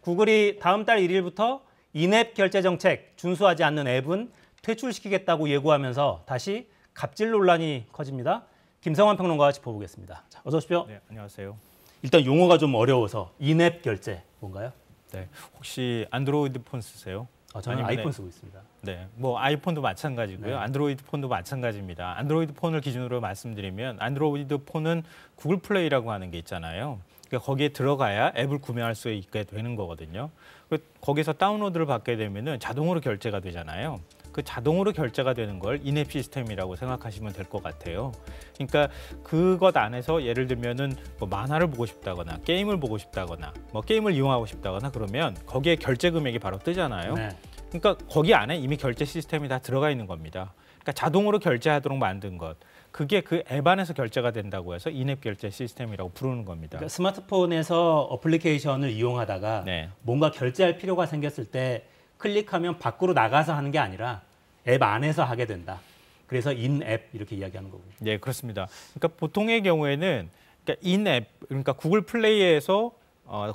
구글이 다음 달 1일부터 인앱 결제 정책 준수하지 않는 앱은 퇴출시키겠다고 예고하면서 다시 갑질 논란이 커집니다. 김성환 평론가와 짚어보겠습니다. 자, 어서 오십시오. 네, 안녕하세요. 일단 용어가 좀 어려워서 인앱 결제 뭔가요? 네, 혹시 안드로이드 폰 쓰세요? 저는 아이폰 쓰고 있습니다. 네, 뭐 아이폰도 마찬가지고요. 네. 안드로이드 폰도 마찬가지입니다. 안드로이드 폰을 기준으로 말씀드리면 안드로이드 폰은 구글 플레이라고 하는 게 있잖아요. 그러니까 거기에 들어가야 앱을 구매할 수 있게 되는 거거든요. 거기서 다운로드를 받게 되면은 자동으로 결제가 되잖아요. 그 자동으로 결제가 되는 걸 인앱 시스템이라고 생각하시면 될 것 같아요. 그러니까 그것 안에서 예를 들면은 뭐 만화를 보고 싶다거나 게임을 보고 싶다거나 뭐 게임을 이용하고 싶다거나 그러면 거기에 결제 금액이 바로 뜨잖아요. 네. 그러니까 거기 안에 이미 결제 시스템이 다 들어가 있는 겁니다. 그러니까 자동으로 결제하도록 만든 것. 그게 그 앱 안에서 결제가 된다고 해서 인앱 결제 시스템이라고 부르는 겁니다. 그러니까 스마트폰에서 어플리케이션을 이용하다가 네. 뭔가 결제할 필요가 생겼을 때 클릭하면 밖으로 나가서 하는 게 아니라 앱 안에서 하게 된다. 그래서 인앱 이렇게 이야기하는 거고요. 네, 그렇습니다. 그러니까 보통의 경우에는 그러니까 인앱, 그러니까 구글 플레이에서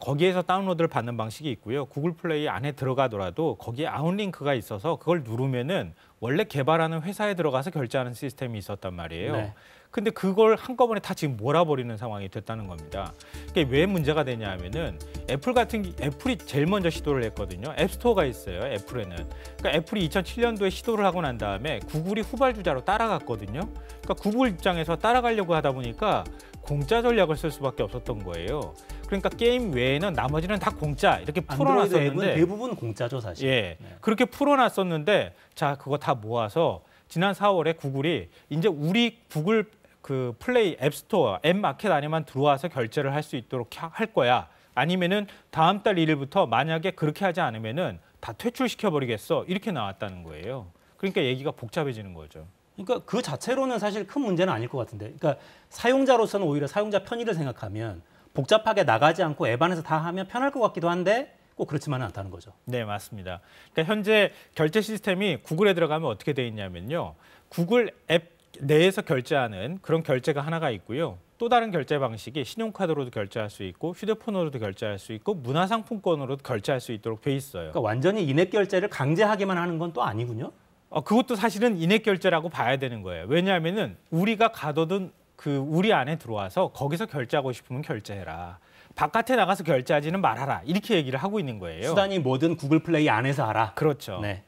거기에서 다운로드를 받는 방식이 있고요. 구글 플레이 안에 들어가더라도 거기에 아웃링크가 있어서 그걸 누르면은 원래 개발하는 회사에 들어가서 결제하는 시스템이 있었단 말이에요. 네. 근데 그걸 한꺼번에 다 지금 몰아버리는 상황이 됐다는 겁니다. 이게 왜 문제가 되냐 하면은 애플이 제일 먼저 시도를 했거든요. 앱스토어가 있어요, 애플에는. 그러니까 애플이 2007년도에 시도를 하고 난 다음에 구글이 후발주자로 따라갔거든요. 그러니까 구글 입장에서 따라가려고 하다 보니까 공짜 전략을 쓸 수밖에 없었던 거예요. 그러니까 게임 외에는 나머지는 다 공짜 이렇게 풀어놨었는데 대부분 공짜죠, 사실. 예, 네. 그렇게 풀어놨었는데 자 그거 다 모아서 지난 4월에 구글이 이제 우리 구글 그 플레이 앱스토어, 앱마켓 안에만 들어와서 결제를 할 수 있도록 할 거야. 아니면은 다음 달 1일부터 만약에 그렇게 하지 않으면은 다 퇴출시켜 버리겠어. 이렇게 나왔다는 거예요. 그러니까 얘기가 복잡해지는 거죠. 그러니까 그 자체로는 사실 큰 문제는 아닐 것 같은데. 그러니까 사용자로서는 오히려 사용자 편의를 생각하면 복잡하게 나가지 않고 앱 안에서 다 하면 편할 것 같기도 한데 꼭 그렇지만은 않다는 거죠. 네, 맞습니다. 그러니까 현재 결제 시스템이 구글에 들어가면 어떻게 돼 있냐면요. 구글 앱 내에서 결제하는 그런 결제가 하나가 있고요. 또 다른 결제 방식이 신용카드로도 결제할 수 있고 휴대폰으로도 결제할 수 있고 문화상품권으로도 결제할 수 있도록 돼 있어요. 그러니까 완전히 인앱 결제를 강제하게만 하는 건 또 아니군요. 그것도 사실은 인앱 결제라고 봐야 되는 거예요. 왜냐하면은 우리가 가둬둔 그 우리 안에 들어와서 거기서 결제하고 싶으면 결제해라. 바깥에 나가서 결제하지는 말아라. 이렇게 얘기를 하고 있는 거예요. 수단이 뭐든 구글 플레이 안에서 하라. 그렇죠. 네.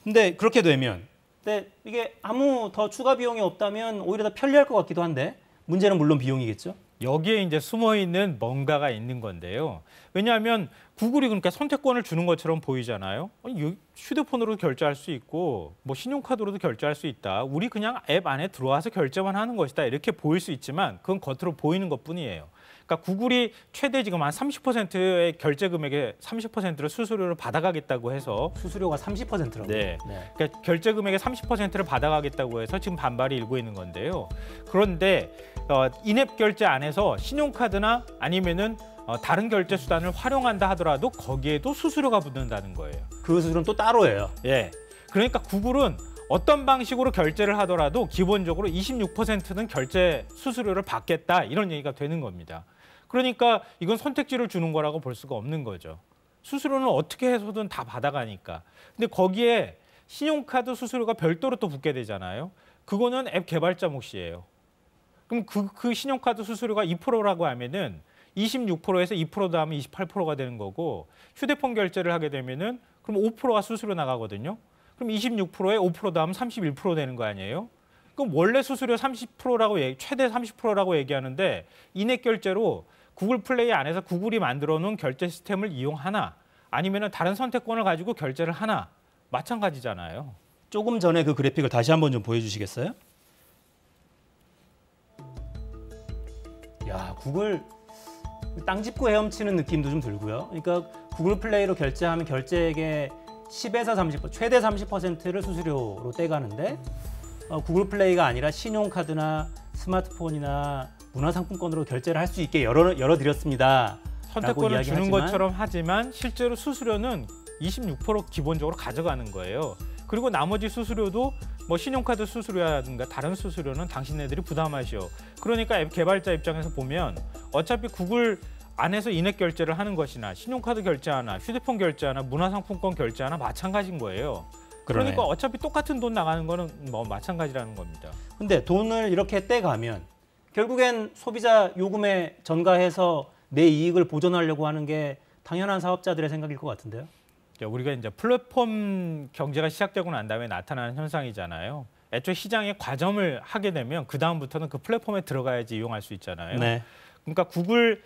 근데 그렇게 되면 근데 이게 아무 더 추가 비용이 없다면 오히려 더 편리할 것 같기도 한데 문제는 물론 비용이겠죠. 여기에 이제 숨어 있는 뭔가가 있는 건데요. 왜냐하면 구글이 그러니까 선택권을 주는 것처럼 보이잖아요. 아니, 휴대폰으로도 결제할 수 있고 뭐 신용카드로도 결제할 수 있다. 우리 그냥 앱 안에 들어와서 결제만 하는 것이다. 이렇게 보일 수 있지만 그건 겉으로 보이는 것뿐이에요. 그러니까 구글이 최대 지금 한 30%의 결제 금액의 30%를 수수료를 받아가겠다고 해서 수수료가 30%라고. 네. 그러니까 결제 금액의 30%를 받아가겠다고 해서 지금 반발이 일고 있는 건데요. 그런데 인앱 결제 안에서 신용카드나 아니면은 다른 결제 수단을 활용한다 하더라도 거기에도 수수료가 붙는다는 거예요. 그 수수료는 또 따로예요. 예. 그러니까 구글은 어떤 방식으로 결제를 하더라도 기본적으로 26%는 결제 수수료를 받겠다 이런 얘기가 되는 겁니다. 그러니까 이건 선택지를 주는 거라고 볼 수가 없는 거죠. 수수료는 어떻게 해서든 다 받아가니까. 근데 거기에 신용카드 수수료가 별도로 또 붙게 되잖아요. 그거는 앱 개발자 몫이에요. 그럼 그 신용카드 수수료가 2%라고 하면은 26%에서 2% 더하면 28%가 되는 거고 휴대폰 결제를 하게 되면은 그럼 5%가 수수료 나가거든요. 그럼 26%에 5% 더하면 31% 되는 거 아니에요? 그럼 원래 수수료 30%라고 최대 30%라고 얘기하는데 인앱 결제로 구글 플레이 안에서 구글이 만들어 놓은 결제 시스템을 이용하나 아니면 다른 선택권을 가지고 결제를 하나 마찬가지잖아요. 조금 전에 그 그래픽을 다시 한번 좀 보여주시겠어요? 야, 구글 땅 짚고 헤엄치는 느낌도 좀 들고요. 그러니까 구글 플레이로 결제하면 결제액의 10에서 30%, 최대 30%를 수수료로 떼가는데 구글 플레이가 아니라 신용카드나 스마트폰이나 문화상품권으로 결제를 할 수 있게 열어드렸습니다. 선택권을 주는 것처럼 하지만 실제로 수수료는 26% 기본적으로 가져가는 거예요. 그리고 나머지 수수료도 뭐 신용카드 수수료라든가 다른 수수료는 당신네들이 부담하시오. 그러니까 앱 개발자 입장에서 보면 어차피 구글 안에서 인앱 결제를 하는 것이나 신용카드 결제하나 휴대폰 결제하나 문화상품권 결제하나 마찬가지인 거예요. 그러니까 그러네요. 어차피 똑같은 돈 나가는 거는 뭐 마찬가지라는 겁니다. 근데 돈을 이렇게 떼가면 결국엔 소비자 요금에 전가해서 내 이익을 보존하려고 하는 게 당연한 사업자들의 생각일 것 같은데요. 우리가 이제 플랫폼 경제가 시작되고 난 다음에 나타나는 현상이잖아요. 애초에 시장에 과점을 하게 되면 그 다음부터는 그 플랫폼에 들어가야지 이용할 수 있잖아요. 네. 그러니까 구글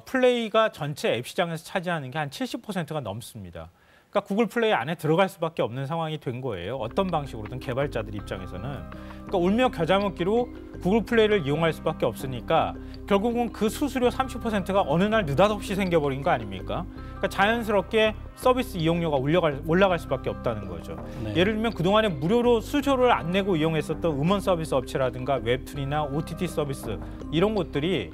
플레이가 전체 앱 시장에서 차지하는 게 한 70%가 넘습니다. 그러니까 구글 플레이 안에 들어갈 수밖에 없는 상황이 된 거예요. 어떤 방식으로든 개발자들 입장에서는. 그러니까 울며 겨자 먹기로 구글 플레이를 이용할 수밖에 없으니까 결국은 그 수수료 30%가 어느 날 느닷없이 생겨버린 거 아닙니까? 그러니까 자연스럽게 서비스 이용료가 올라갈 수밖에 없다는 거죠. 네. 예를 들면 그동안에 무료로 수수료를 안 내고 이용했었던 음원 서비스 업체라든가 웹툰이나 OTT 서비스 이런 것들이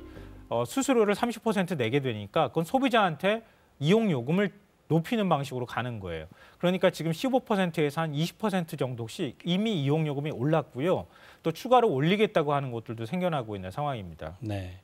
수수료를 30% 내게 되니까 그건 소비자한테 이용 요금을 높이는 방식으로 가는 거예요. 그러니까 지금 15%에서 한 20% 정도씩 이미 이용 요금이 올랐고요. 또 추가로 올리겠다고 하는 곳들도 생겨나고 있는 상황입니다. 네.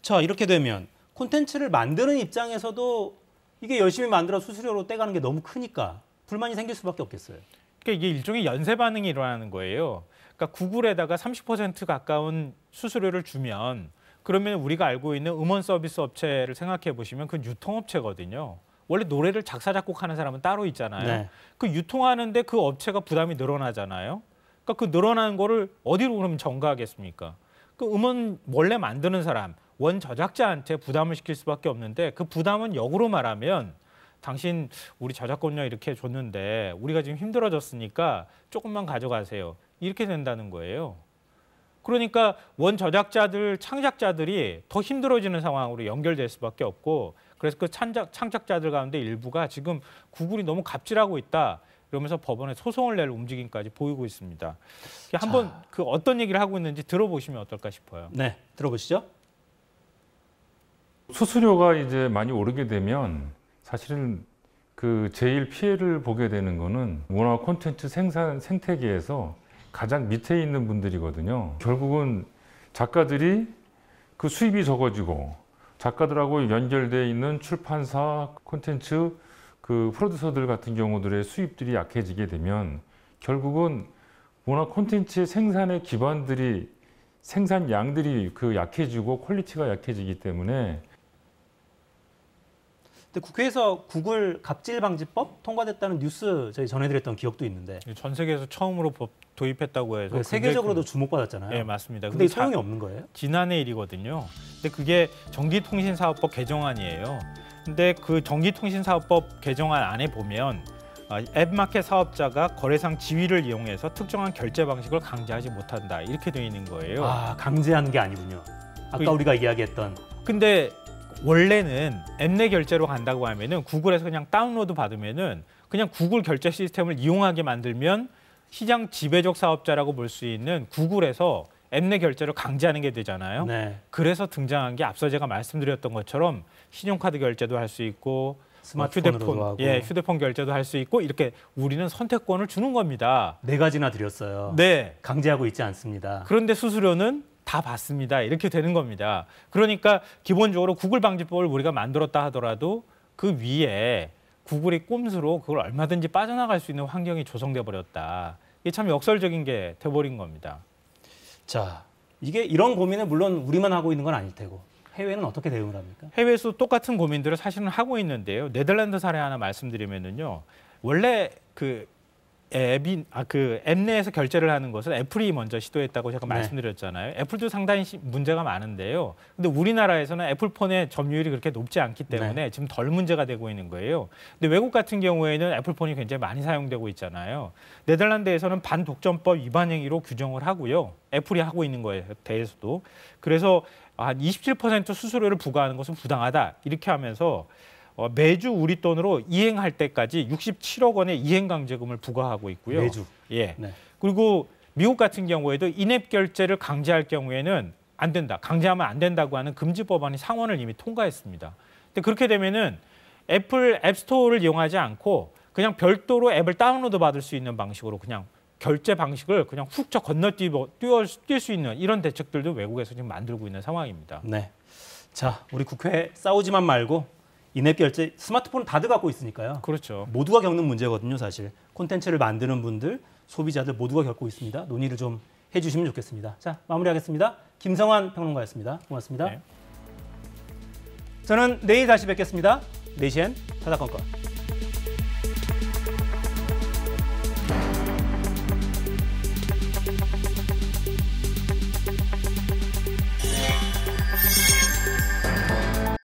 자, 이렇게 되면 콘텐츠를 만드는 입장에서도 이게 열심히 만들어 수수료로 떼가는 게 너무 크니까 불만이 생길 수밖에 없겠어요. 그러니까 이게 일종의 연쇄 반응이 일어나는 거예요. 그러니까 구글에다가 30% 가까운 수수료를 주면 그러면 우리가 알고 있는 음원 서비스 업체를 생각해 보시면 그 유통업체거든요. 원래 노래를 작사 작곡하는 사람은 따로 있잖아요. 네. 그 유통하는데 그 업체가 부담이 늘어나잖아요. 그러니까 그 늘어나는 거를 어디로 그러면 전가하겠습니까? 그 음원 원래 만드는 사람, 원 저작자한테 부담을 시킬 수밖에 없는데 그 부담은 역으로 말하면 당신 우리 저작권료 이렇게 줬는데 우리가 지금 힘들어졌으니까 조금만 가져가세요. 이렇게 된다는 거예요. 그러니까 원 저작자들, 창작자들이 더 힘들어지는 상황으로 연결될 수밖에 없고 그래서 그 창작자들 가운데 일부가 지금 구글이 너무 갑질하고 있다. 이러면서 법원에 소송을 낼 움직임까지 보이고 있습니다. 한번 그 어떤 얘기를 하고 있는지 들어보시면 어떨까 싶어요. 네, 들어보시죠. 수수료가 이제 많이 오르게 되면 사실은 그 제일 피해를 보게 되는 거는 문화 콘텐츠 생산 생태계에서 가장 밑에 있는 분들이거든요. 결국은 작가들이 그 수입이 적어지고 작가들하고 연결돼 있는 출판사, 콘텐츠 그 프로듀서들 같은 경우들의 수입들이 약해지게 되면 결국은 문화 콘텐츠의 생산의 기반들이 생산량들이 그 약해지고 퀄리티가 약해지기 때문에. 근데 국회에서 구글 갑질 방지법 통과됐다는 뉴스 저희 전해드렸던 기억도 있는데 전 세계에서 처음으로 법 도입했다고 해서 세계적으로도 주목받았잖아요. 네, 맞습니다. 근데 소용이 없는 거예요? 지난해 일이거든요. 근데 그게 전기통신사업법 개정안이에요. 근데 그 전기통신사업법 개정안 안에 보면 앱마켓 사업자가 거래상 지위를 이용해서 특정한 결제 방식을 강제하지 못한다. 이렇게 되어 있는 거예요. 아, 강제하는 게 아니군요. 아까 우리가 이야기했던. 근데 원래는 앱 내 결제로 간다고 하면은 구글에서 그냥 다운로드 받으면은 그냥 구글 결제 시스템을 이용하게 만들면 시장 지배적 사업자라고 볼 수 있는 구글에서 앱 내 결제를 강제하는 게 되잖아요. 네. 그래서 등장한 게 앞서 제가 말씀드렸던 것처럼 신용카드 결제도 할 수 있고 스마트폰으로도 하고. 휴대폰 결제도 할 수 있고 이렇게 우리는 선택권을 주는 겁니다. 4가지나 드렸어요. 네. 강제하고 있지 않습니다. 그런데 수수료는 다 받습니다. 이렇게 되는 겁니다. 그러니까 기본적으로 구글 방지법을 우리가 만들었다 하더라도 그 위에 구글이 꼼수로 그걸 얼마든지 빠져나갈 수 있는 환경이 조성돼 버렸다. 이게 참 역설적인 게 돼버린 겁니다. 자, 이게 이런 고민을 물론 우리만 하고 있는 건 아닐 테고 해외는 어떻게 대응을 합니까? 해외에서 똑같은 고민들을 사실은 하고 있는데요. 네덜란드 사례 하나 말씀드리면은요. 원래 그 앱 내에서 결제를 하는 것은 애플이 먼저 시도했다고 제가 네. 말씀드렸잖아요. 애플도 상당히 문제가 많은데요. 근데 우리나라에서는 애플폰의 점유율이 그렇게 높지 않기 때문에 지금 덜 문제가 되고 있는 거예요. 근데 외국 같은 경우에는 애플폰이 굉장히 많이 사용되고 있잖아요. 네덜란드에서는 반독점법 위반 행위로 규정을 하고요. 애플이 하고 있는 거에 대해서도. 그래서 한 27% 수수료를 부과하는 것은 부당하다. 이렇게 하면서 매주 우리 돈으로 이행할 때까지 67억 원의 이행 강제금을 부과하고 있고요. 매주. 예. 네. 그리고 미국 같은 경우에도 인앱 결제를 강제할 경우에는 안 된다. 강제하면 안 된다고 하는 금지 법안이 상원을 이미 통과했습니다. 근데 그렇게 되면은 애플 앱스토어를 이용하지 않고 그냥 별도로 앱을 다운로드 받을 수 있는 방식으로 그냥 결제 방식을 그냥 훌쩍 건너뛸 수 있는 이런 대책들도 외국에서 지금 만들고 있는 상황입니다. 네. 자, 우리 국회 싸우지만 말고 인앱 결제 스마트폰 다들 갖고 있으니까요. 그렇죠. 모두가 겪는 문제거든요, 사실. 콘텐츠를 만드는 분들, 소비자들 모두가 겪고 있습니다. 논의를 좀 해주시면 좋겠습니다. 자, 마무리하겠습니다. 김성환 평론가였습니다. 고맙습니다. 네. 저는 내일 다시 뵙겠습니다. 4시엔 타다건건.